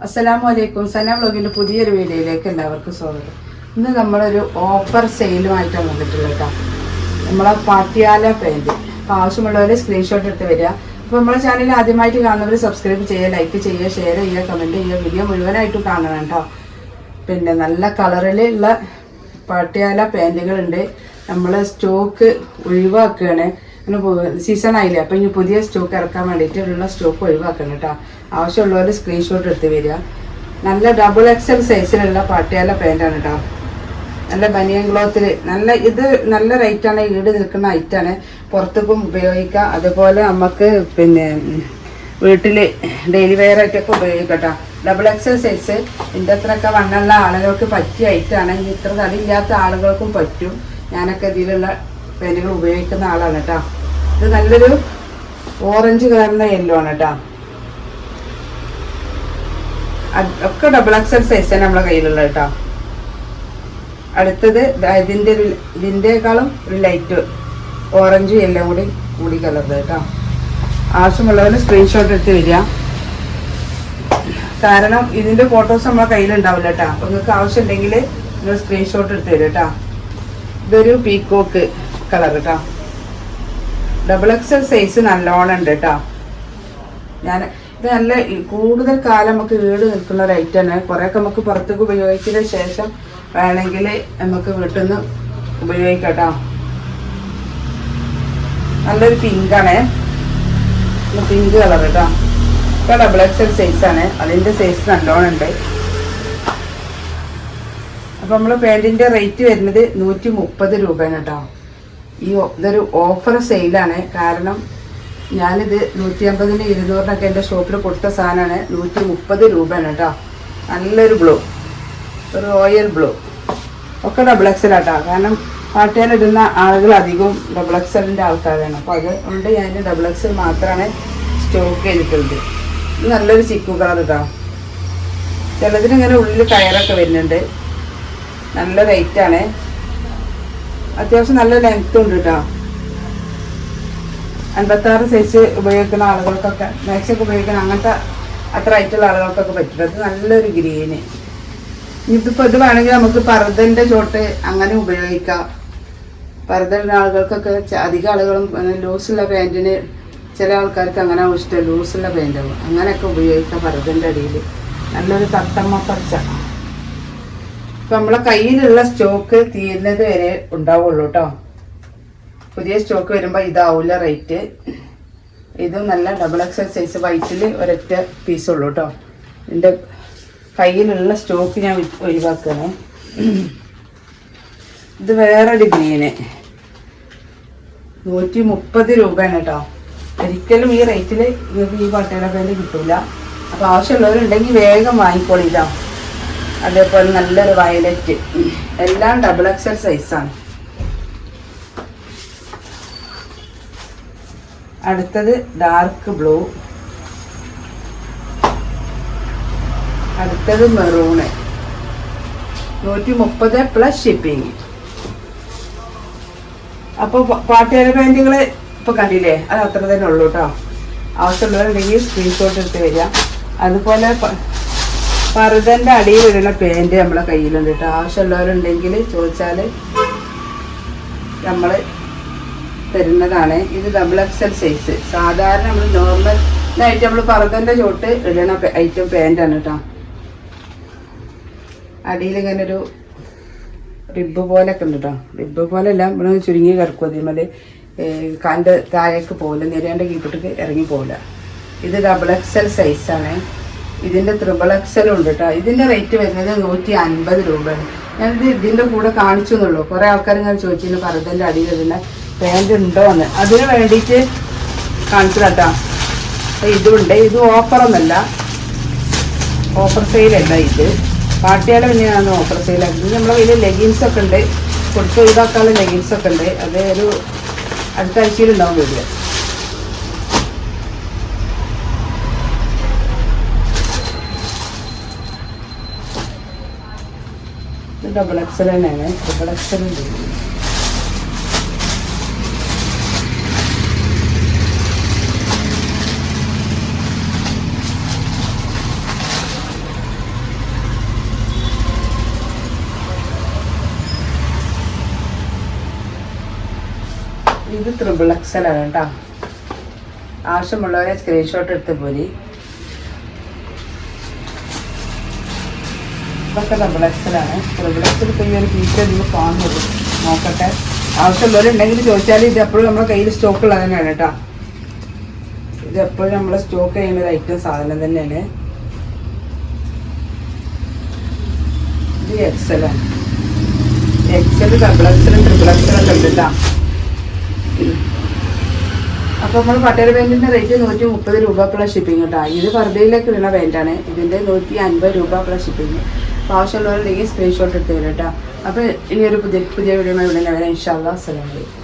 അസ്സലാമു അലൈക്കും. സന വ്ലോഗിൻ്റെ പുതിയൊരു വീഡിയോയിലേക്ക് എല്ലാവർക്കും സ്വാഗതം. ഇന്ന് നമ്മളൊരു ഓഫർ സെയിലുമായിട്ടാണ് വന്നിട്ടുള്ളത് കേട്ടോ. നമ്മളെ പാട്ടിയാല പാൻറ്റ്. അപ്പോൾ ആവശ്യമുള്ളവർ സ്ക്രീൻഷോട്ട് എടുത്ത് വരിക. അപ്പോൾ നമ്മളെ ചാനൽ ആദ്യമായിട്ട് കാണുന്നവർ സബ്സ്ക്രൈബ് ചെയ്യുക, ലൈക്ക് ചെയ്യുക, ഷെയർ ചെയ്യുക, കമൻറ്റ് ചെയ്യുക. വീഡിയോ മുഴുവനായിട്ടും കാണണം കേട്ടോ. പിന്നെ നല്ല കളറിലുള്ള പാട്ടിയാല പാൻറ്റുകളുണ്ട്. നമ്മൾ സ്റ്റോക്ക് ഒഴിവാക്കുകയാണ്. സീസൺ ആയില്ലേ, അപ്പോൾ ഇനി പുതിയ സ്റ്റോക്ക് ഇറക്കാൻ വേണ്ടിയിട്ടുള്ള സ്റ്റോക്ക് ഒഴിവാക്കണം കേട്ടോ. ആവശ്യമുള്ളവർ സ്ക്രീൻഷോട്ട് എടുത്ത് വരിക. നല്ല ഡബിൾ എക്സൽ സൈസിലുള്ള പാട്ടിയാല പാൻറ്റാണ് കേട്ടോ. നല്ല ബനിയൻ ക്ലോത്തിൽ നല്ല റേറ്റാണ്, ഈട് നിൽക്കുന്ന ഐറ്റാണ്. പുറത്തേക്കും ഉപയോഗിക്കാം. അതുപോലെ നമുക്ക് പിന്നെ വീട്ടിൽ ഡെയിലി വെയർ ആയിട്ടൊക്കെ ഉപയോഗിക്കാം കേട്ടോ. ഡബിൾ എക്സൽ സൈസ് ഇതിൻ്റെ അത്രയൊക്കെ വണ്ണുള്ള ആളുകൾക്ക് പറ്റിയ ഐറ്റാണ്. ഇനി ഇത്ര തടിയില്ലാത്ത ആളുകൾക്കും പറ്റും. ഞാനൊക്കെ ഇതിലുള്ള പാൻറ്റുകൾ ഉപയോഗിക്കുന്ന ആളാണ് കേട്ടോ. ഇത് നല്ലൊരു ഓറഞ്ച് കളറിൻ്റെ യെല്ലോ ആണ് കേട്ടോ. ഒക്കെ ഡബിൾ എക്സൽ സൈസാണ് നമ്മളെ കയ്യിലുള്ളത് കേട്ടോ. അടുത്തത് ഇതിൻ്റെക്കാളും ഒരു ലൈറ്റ് ഓറഞ്ചും എല്ലാം കൂടി കളറുന്നത് കേട്ടോ. ആവശ്യമുള്ളവർ സ്ക്രീൻഷോട്ട് എടുത്ത് വരിക. കാരണം ഇതിൻ്റെ ഫോട്ടോസ് നമ്മളെ കയ്യിലുണ്ടാവില്ല കേട്ടോ. അപ്പോൾ നിങ്ങൾക്ക് ആവശ്യമുണ്ടെങ്കിൽ നിങ്ങൾ സ്ക്രീൻഷോട്ട് എടുത്ത് വരും കേട്ടോ. ഇതൊരു പീക്കോക്ക് കളർ കേട്ടോ. ഡബിൾ എക്സൽ സൈസ് നല്ലോണം ഉണ്ട് കേട്ടോ. ഇത് നല്ല കൂടുതൽ കാലം നമുക്ക് ഈട് നിൽക്കുന്ന ഒരു ഐറ്റമാണ്. കുറേയൊക്കെ നമുക്ക് പുറത്തേക്ക് ഉപയോഗിച്ചതിന് ശേഷം വേണമെങ്കിൽ നമുക്ക് വീട്ടിൽ നിന്ന് ഉപയോഗിക്കാം കേട്ടോ. നല്ലൊരു പിങ്കാണ്, പിങ്ക് കളർ കേട്ടോ. ഇപ്പോൾ ഡബിൾ എക്സൽ സൈസാണ്. അതിൻ്റെ സൈസ് നല്ലോണം ഉണ്ട്. അപ്പോൾ നമ്മൾ പാൻറ്റിൻ്റെ റേറ്റ് വരുന്നത് 130 രൂപയാണ് കേട്ടോ. ഇതൊരു ഓഫർ സെയിലാണ്. കാരണം ഞാനിത് 150-ന് 200-നൊക്കെ എൻ്റെ ഷോപ്പിൽ കൊടുത്ത സാധനമാണ്. 130 രൂപയാണ് കേട്ടോ. നല്ലൊരു ബ്ലൂ, ഒരു റോയൽ ബ്ലൂ, ഒക്കെ ഡബിൾ എക്സൽ ആട്ടോ. കാരണം പാട്ടിയാലിടുന്ന ആളുകൾ അധികവും ഡബിൾ എക്സലിൻ്റെ ആൾക്കാരാണ്. അപ്പോൾ അതുകൊണ്ട് ഞാൻ ഡബിൾ എക്സൽ മാത്രമാണ് സ്റ്റോക്ക് ചെയ്തിട്ടുള്ളത്. ഇത് നല്ലൊരു ചിക്കു കളർ കേട്ടോ. ചിലതിനിങ്ങനെ ഉള്ളിൽ കയറൊക്കെ വരുന്നുണ്ട്. നല്ല റേറ്റാണ്. അത്യാവശ്യം നല്ല ലെങ്ത്തും ഉണ്ട് കേട്ടോ. 56 സൈസ് ഉപയോഗിക്കുന്ന ആളുകൾക്കൊക്കെ, മാക്സിമൊക്കെ ഉപയോഗിക്കുന്ന അങ്ങനത്തെ അത്ര ആയിട്ടുള്ള ആളുകൾക്കൊക്കെ പറ്റും. അത് നല്ലൊരു ഗ്രീന്. ഇതിപ്പോൾ ഇത് വേണമെങ്കിൽ നമുക്ക് പർദ്ദൻ്റെ ചോട്ട് അങ്ങനെ ഉപയോഗിക്കാം. പർദ്ദയുള്ള ആളുകൾക്കൊക്കെ അധികം ആളുകളും ലൂസുള്ള പാൻറ്റിന് ചില ആൾക്കാർക്ക് അങ്ങനെ ഇഷ്ടം, ലൂസുള്ള പാൻറ്റാവും. അങ്ങനെയൊക്കെ ഉപയോഗിക്കാം പർദ്ദൻ്റെ അടിയിൽ. നല്ലൊരു തത്തമ്മ പച്ച. ഇപ്പം നമ്മളെ കയ്യിലുള്ള സ്റ്റോക്ക് തീരുന്നത് വരെ ഉണ്ടാവുള്ളൂ കേട്ടോ. പുതിയ സ്റ്റോക്ക് വരുമ്പോൾ ഇതാവില്ല റേറ്റ്. ഇതും നല്ല ഡബിൾ എക്സൽ സൈസ് വൈറ്റിൽ ഒരൊറ്റ പീസുള്ളൂ കേട്ടോ. എൻ്റെ കയ്യിലുള്ള സ്റ്റോക്ക് ഞാൻ ഒഴിവാക്കുകയാണ്. ഇത് വേറൊരു ഗ്രീന് 130 രൂപയാണ് കേട്ടോ. ഒരിക്കലും ഈ റേറ്റിൽ നിങ്ങൾക്ക് ഈ പാട്ടിയാല പാൻറ്റ് കിട്ടില്ല. അപ്പോൾ ആവശ്യമുള്ളവരുണ്ടെങ്കിൽ വേഗം വാങ്ങിക്കോളൂ. ഇതാ അതേപോലെ നല്ലൊരു വയലറ്റ്, എല്ലാം ഡബിൾ എക്സൽ സൈസാണ്. അടുത്തത് ഡാർക്ക് ബ്ലൂ, അടുത്തത് മെറൂണ്. 130 plus shipping. അപ്പോൾ പാട്ടിയാല പാൻറ്റുകൾ ഇപ്പോൾ കണ്ടില്ലേ, അത് അത്ര തന്നെ ഉള്ളൂ കേട്ടോ. ആവശ്യമുള്ളവരുണ്ടെങ്കിൽ സ്ക്രീൻഷോട്ട് എടുത്ത് വരിക. അതുപോലെ പർദ്ദൻ്റെ അടിയിൽ ഇടുന്ന പാൻറ്റ് നമ്മളെ കയ്യിലുണ്ട് കേട്ടോ. ആവശ്യമുള്ളവരുണ്ടെങ്കിൽ ചോദിച്ചാൽ നമ്മൾ തരുന്നതാണ്. ഇത് ഡബിൾ എക്സൽ സൈസ്. സാധാരണ നമ്മൾ നോർമലായിട്ട് നമ്മൾ പർദ്ദൻ്റെ ചോട്ട് ഇടണ ഐറ്റം പാൻറ്റാണ് കേട്ടോ. അടിയിൽ ഇങ്ങനെ ഒരു റിബ് പോലൊക്കെ ഉണ്ട് കേട്ടോ. റിബ് പോലെയല്ല, നമ്മൾ ചുരുങ്ങി കിടക്കും. അതേപോലെ കാലിൻ്റെ താഴേക്ക് പോകില്ല, നിരേൻ്റെ കീപ്പിട്ട് ഇറങ്ങി പോകില്ല. ഇത് ഡബിൾ എക്സൽ സൈസാണ്. ഇതിൻ്റെ ട്രിപ്പിൾ എക്സലും ഉണ്ട് കേട്ടോ. ഇതിൻ്റെ റേറ്റ് വരുന്നത് 150 രൂപയാണ്. ഞാനിത് ഇതിൻ്റെ കൂടെ കാണിച്ചു എന്നുള്ളൂ. കുറേ ആൾക്കാർ ഇങ്ങനെ ചോദിച്ചിരുന്നു പർദ്ദൻ്റെ അടിയിൽ ഇതിൻ്റെ പാൻറ്റ് ഉണ്ടോ എന്ന്. അതിന് വേണ്ടിയിട്ട് കാണിച്ചു കേട്ടോ. അപ്പോൾ ഇതുണ്ട്. ഇത് ഓഫറൊന്നുമല്ല, ഓഫർ സെയിലല്ല. ഇത് പാട്ടിയാല പിന്നെയാണ് ഓഫർ സെയിലാക്കുന്നത്. ഇത് നമ്മളെ കയ്യിൽ ലെഗിൻസൊക്കെ ഉണ്ട്, കൊടുത്ത് ഒഴിവാക്കാനുള്ള ലെഗിൻസൊക്കെ ഉണ്ട്. അത് ഒരു അടുത്ത ആഴ്ചയിലുണ്ടാവും വീഡിയോ. ഇത് ഡബിൾ എക്സൽ തന്നെയാണ്. ഡബിൾ എക്സൽ ഉണ്ട്. ഇത് ത്രിബിൾ എക്സൽ ആണ് കേട്ടോ. ആവശ്യമുള്ളവരെ സ്ക്രീൻഷോട്ട് എടുത്ത് പോരി. ഇതൊക്കെ ത്രിബിൾ എക്സൽ ആണ്. ത്രിബിൾ എക്സൽ ഇപ്പോൾ ഈ ഒരു പീസ് നിങ്ങൾ കാണുന്നത് നോക്കട്ടെ. ആവശ്യമുള്ളവരുണ്ടെങ്കിൽ ചോദിച്ചാൽ ഇത് എപ്പോഴും നമ്മുടെ കയ്യിൽ സ്റ്റോക്ക് ഉള്ളത് തന്നെയാണ് കേട്ടോ. ഇത് എപ്പോഴും നമ്മൾ സ്റ്റോക്ക് ചെയ്യുന്ന ഒരു ഐറ്റം സാധനം തന്നെയാണ്. ഇത് എക്സലാണ്. എക്സൽ ഡബിൾ എക്സലും ട്രിപ്പിൾ എക്സലൊക്കെ ഉണ്ട് കേട്ടോ. അപ്പോൾ നമ്മൾ പട്ടേര പാൻറ്റിൻ്റെ റേറ്റ് 130 രൂപ പ്ലസ് ഷിപ്പിംഗ് കേട്ടോ. ഇത് പർദ്ദയിലേക്ക് ഇടുന്ന പാൻറ്റാണ്. ഇതിൻ്റെ 150 രൂപ പ്ലസ് ഷിപ്പിംഗ്. അപ്പോൾ ആവശ്യമുള്ളവരുണ്ടെങ്കിൽ സ്ക്രീൻഷോട്ട് എടുത്ത് വരും കേട്ടോ. അപ്പോൾ ഇനിയൊരു പുതിയ വീഡിയോ ഇവിടെ വരാം. ഇൻഷാ അല്ലാഹ്. അസ്സലാമു അലൈക്കും.